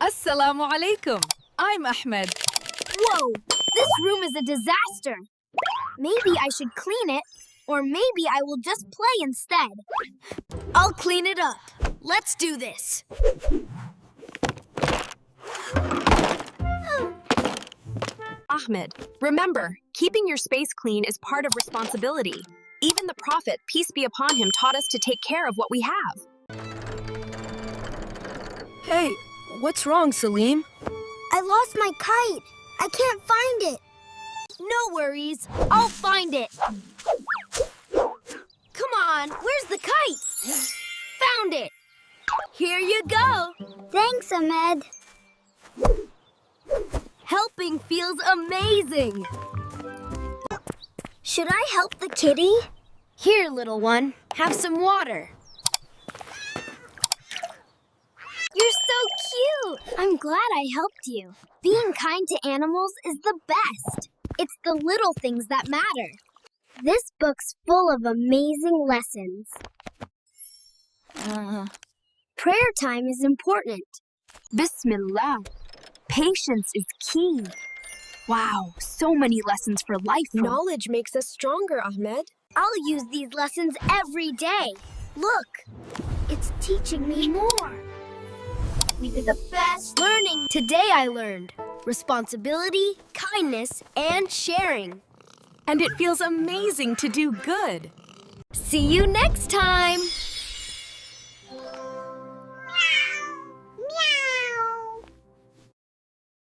Assalamu alaikum. I'm Ahmed. Whoa, this room is a disaster. Maybe I should clean it, or maybe I will just play instead. I'll clean it up. Let's do this. Ahmed, remember, keeping your space clean is part of responsibility. Even the Prophet, peace be upon him, taught us to take care of what we have. Hey, what's wrong, Salim? I lost my kite. I can't find it. No worries. I'll find it. Come on, where's the kite? Found it. Here you go. Thanks, Ahmed. Helping feels amazing. Should I help the kitty? Here, little one. Have some water. You're so cute. I'm glad I helped you. Being kind to animals is the best. It's the little things that matter. This book's full of amazing lessons. Prayer time is important. Bismillah. Patience is key. Wow, so many lessons for life. Knowledge makes us stronger, Ahmed. I'll use these lessons every day. Look, it's teaching me more. We did the best learning. Today I learned responsibility, kindness, and sharing. And it feels amazing to do good. See you next time.